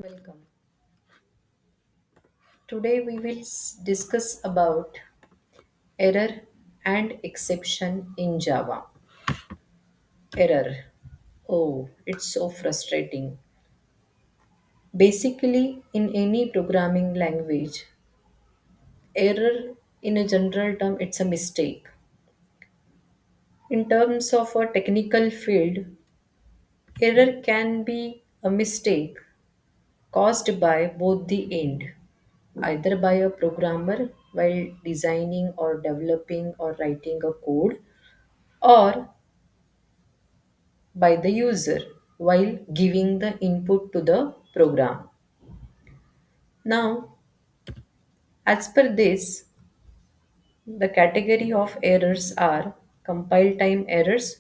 Welcome. Today we will discuss about error and exception in Java. Error. Oh, it's so frustrating. Basically, in any programming language, error in a general term it's a mistake. In terms of a technical field, error can be a mistake caused by both the end, either by a programmer while designing or developing or writing a code, or by the user while giving the input to the program. Now, as per this, the category of errors are compile time errors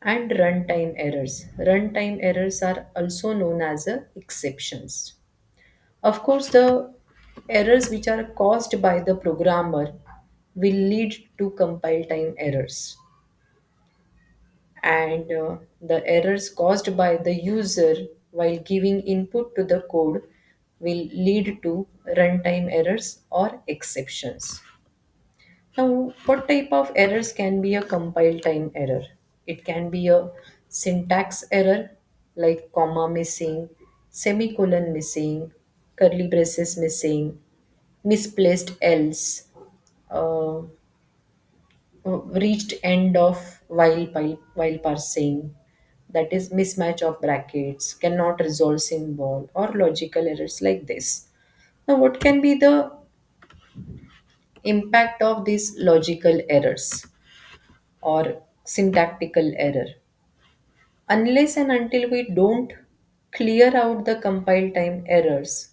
and runtime errors. Runtime errors are also known as exceptions. Of course, the errors which are caused by the programmer will lead to compile time errors, and the errors caused by the user while giving input to the code will lead to runtime errors or exceptions. Now, what type of errors can be a compile time error? It can be a syntax error like comma missing, semicolon missing, curly braces missing, misplaced else, uh, reached end of while parsing, that is mismatch of brackets, cannot resolve symbol, or logical errors like this. Now what can be the impact of these logical errors or syntactical error? Unless and until we don't clear out the compile time errors,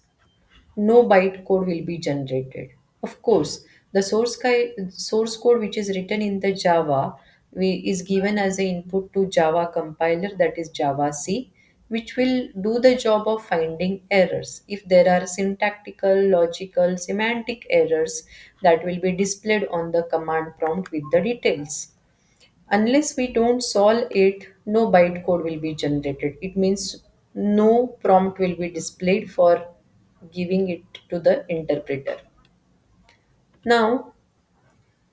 no bytecode will be generated. Of course, the source code which is written in the Java is given as an input to Java compiler, that is Java C, which will do the job of finding errors. If there are syntactical, logical, semantic errors, that will be displayed on the command prompt with the details. Unless we don't solve it, no bytecode will be generated. It means no prompt will be displayed for giving it to the interpreter. Now,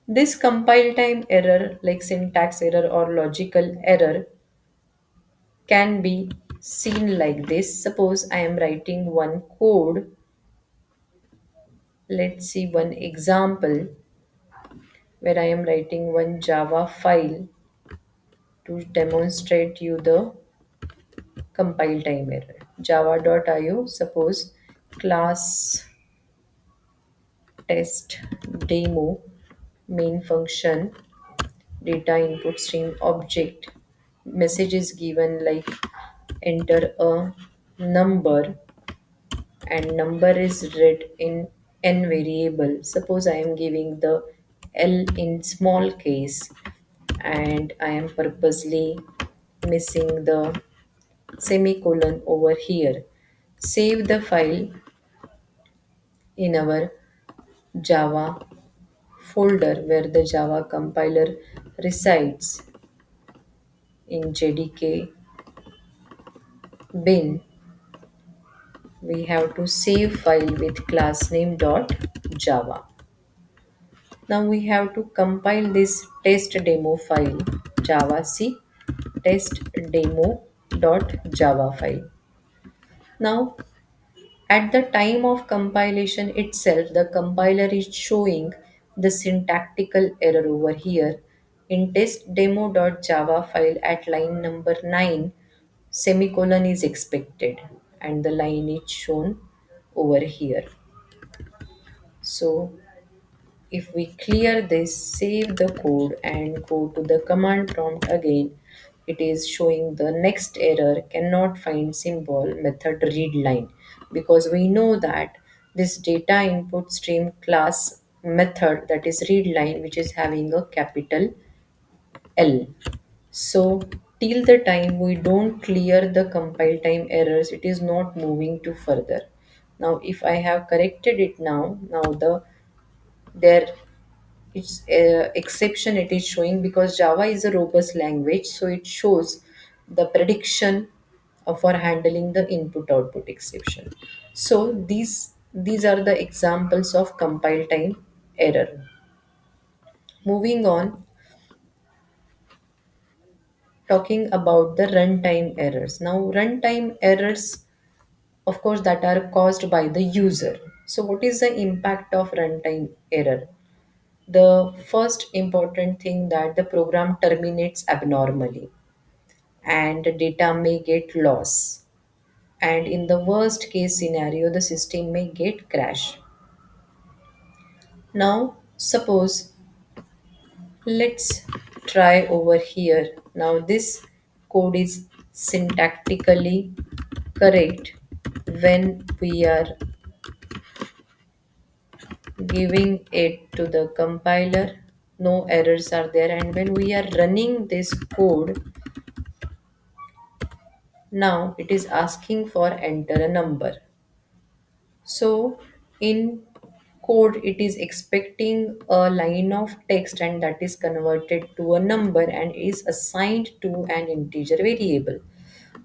this compile time error, like syntax error or logical error, can be seen like this. Suppose I am writing one code. Let's see one example where I am writing one Java file to demonstrate you the compile time error. Java.io, suppose class test demo main function data input string object, message is given like enter a number, and number is read in n variable. Suppose I am giving the l in small case, and I am purposely missing the semicolon over here. Save the file in our Java folder where the Java compiler resides in JDK bin. We have to save file with class name dot java. Now we have to compile this test demo file, Java C test demo dot java file. Now, at the time of compilation itself, the compiler is showing the syntactical error over here. In testdemo.java file at line number 9, semicolon is expected, and the line is shown over here. So if we clear this, save the code and go to the command prompt again, it is showing the next error, cannot find symbol method read line, because we know that this data input stream class method, that is read line, which is having a capital L. So till the time we don't clear the compile time errors, it is not moving to further. Now if I have corrected it, now the there its exception it is showing, because Java is a robust language, so it shows the prediction for handling the input output exception. So these are the examples of compile time error. Moving on, talking about the runtime errors. Now runtime errors, of course, that are caused by the user. So what is the impact of runtime error? The first important thing, that the program terminates abnormally and data may get lost, and in the worst case scenario the system may get crash. Now suppose, let's try over here. Now this code is syntactically correct when we are giving it to the compiler, no errors are there, and when we are running this code, now it is asking for enter a number. So in code it is expecting a line of text and that is converted to a number and is assigned to an integer variable.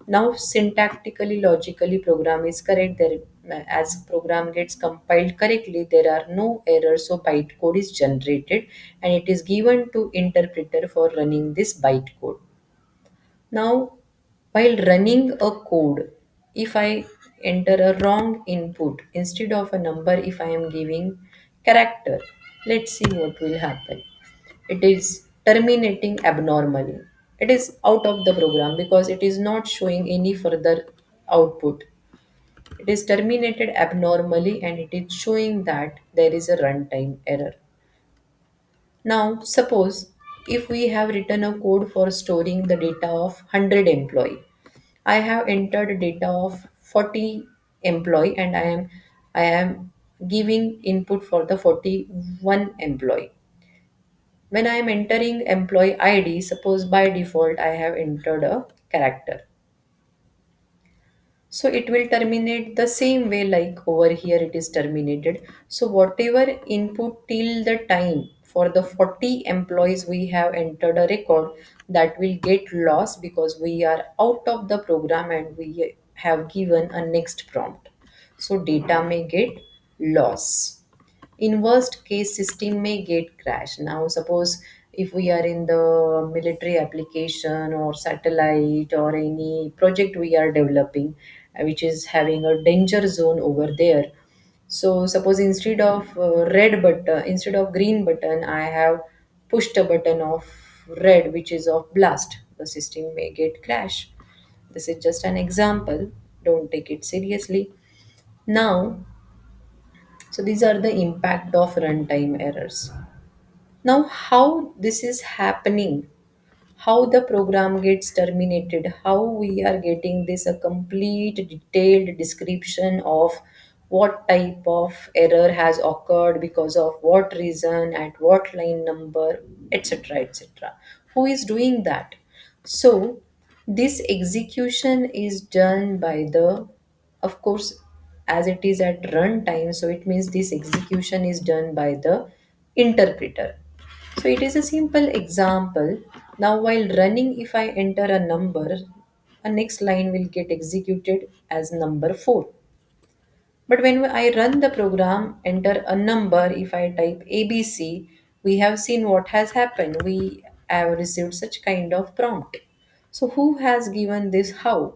Now syntactically, logically, program is correct. There, as program gets compiled correctly, there are no errors, so bytecode is generated and it is given to interpreter for running this bytecode. Now, while running a code, if I enter a wrong input, instead of a number, if I am giving character, let's see what will happen. It is terminating abnormally. It is out of the program because it is not showing any further output. It is terminated abnormally and it is showing that there is a runtime error. Now, suppose if we have written a code for storing the data of 100 employee, I have entered data of 40 employee and I am giving input for the 41 employee. When I am entering employee ID, suppose by default I have entered a character. So it will terminate the same way like over here it is terminated. So whatever input till the time for the 40 employees we have entered a record, that will get lost because we are out of the program and we have given a next prompt. So data may get lost. In worst case system may get crash. Now suppose if we are in the military application or satellite or any project we are developing, which is having a danger zone over there. So suppose instead of green button I have pushed a button of red, which is of blast, the system may get crash. This is just an example, don't take it seriously. Now, so these are the impact of runtime errors. Now, how this is happening, how the program gets terminated, how we are getting this a complete detailed description of what type of error has occurred, because of what reason, at what line number, etc. etc. Who is doing that? So, this execution is done by the, of course, as it is at runtime, so it means this execution is done by the interpreter. So it is a simple example. Now while running, if I enter a number, a next line will get executed as number 4. But when I run the program, enter a number, if I type ABC, we have seen what has happened. We have received such kind of prompt. So who has given this how?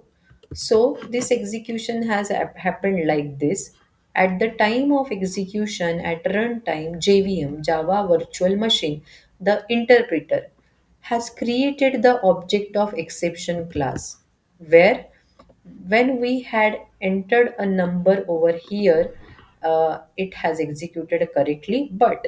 So this execution has happened like this. At the time of execution at runtime, JVM, Java Virtual Machine, the interpreter has created the object of exception class, where when we had entered a number over here, it has executed correctly, but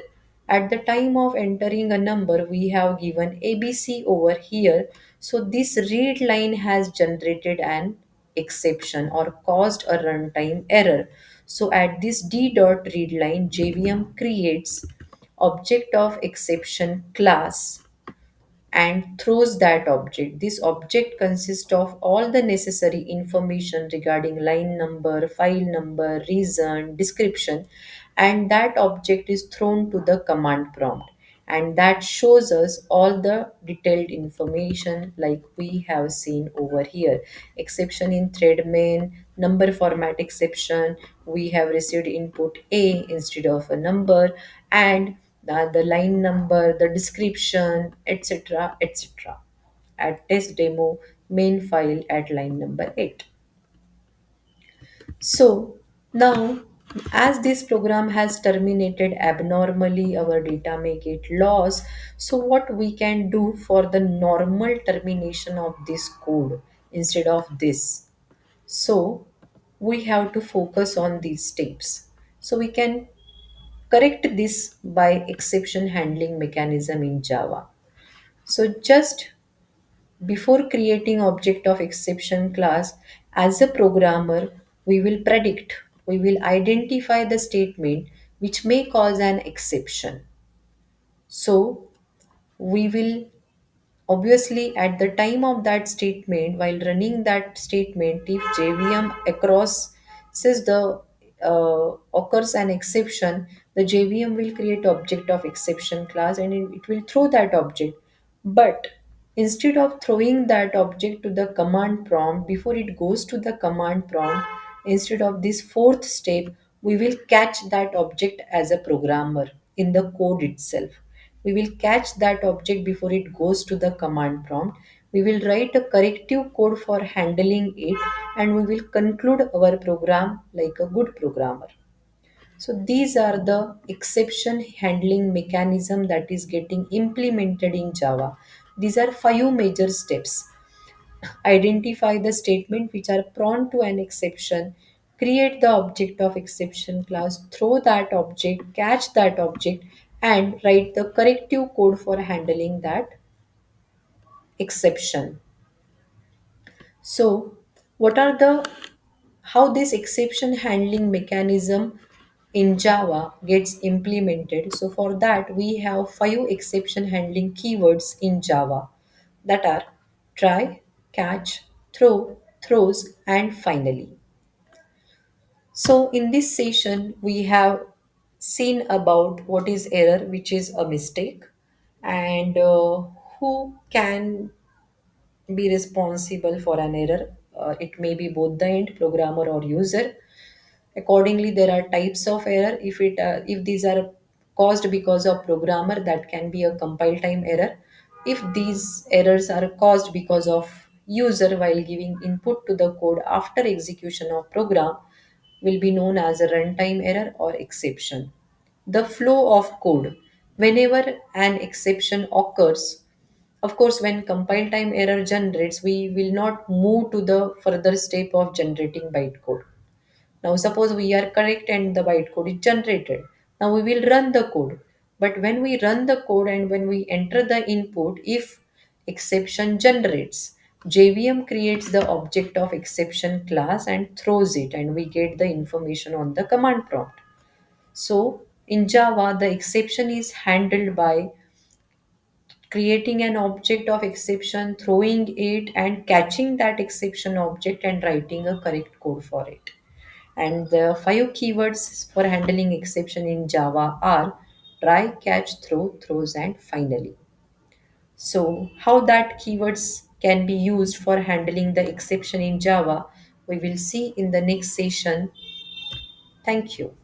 at the time of entering a number we have given ABC over here. So this read line has generated an exception or caused a runtime error. So at this d dot read line, JVM creates object of exception class and throws that object. This object consists of all the necessary information regarding line number, file number, reason, description, and that object is thrown to the command prompt. and that shows us all the detailed information like we have seen over here. Exception in thread main, number format exception, we have received input a instead of a number, and the line number, the description, etc., etc. At test demo main file at line number 8. So now, as this program has terminated abnormally, our data may get lost. So what we can do for the normal termination of this code instead of this? So we have to focus on these steps. So we can correct this by exception handling mechanism in Java. So just before creating object of exception class, as a programmer, we will predict, we will identify the statement which may cause an exception. So we will obviously at the time of that statement, while running that statement, if JVM across says the occurs an exception, the JVM will create object of exception class and it will throw that object. But instead of throwing that object to the command prompt, before it goes to the command prompt, instead of this fourth step, we will catch that object as a programmer in the code itself. We will catch that object before it goes to the command prompt. We will write a corrective code for handling it, and we will conclude our program like a good programmer. So these are the exception handling mechanism that is getting implemented in Java. These are five major steps. Identify the statement which are prone to an exception, create the object of exception class, throw that object, catch that object, and write the corrective code for handling that exception. So, what are the how this exception handling mechanism in Java gets implemented? So, for that, we have five exception handling keywords in Java that are try, catch, throw, throws, and finally. So, in this session, we have seen about what is error, which is a mistake, and who can be responsible for an error. It may be both the end programmer or user. Accordingly, there are types of error. If these are caused because of programmer, that can be a compile time error. If these errors are caused because of user while giving input to the code after execution of program, will be known as a runtime error or exception. The flow of code. Whenever an exception occurs, of course, when compile time error generates, we will not move to the further step of generating bytecode. Now, suppose we are correct and the bytecode is generated. Now, we will run the code. But when we run the code and when we enter the input, if exception generates, JVM creates the object of exception class and throws it, and we get the information on the command prompt. So, in Java, the exception is handled by creating an object of exception, throwing it, and catching that exception object and writing a correct code for it. And the five keywords for handling exception in Java are try, catch, throw, throws, and finally. So, how that keywords can be used for handling the exception in Java, we will see in the next session. Thank you.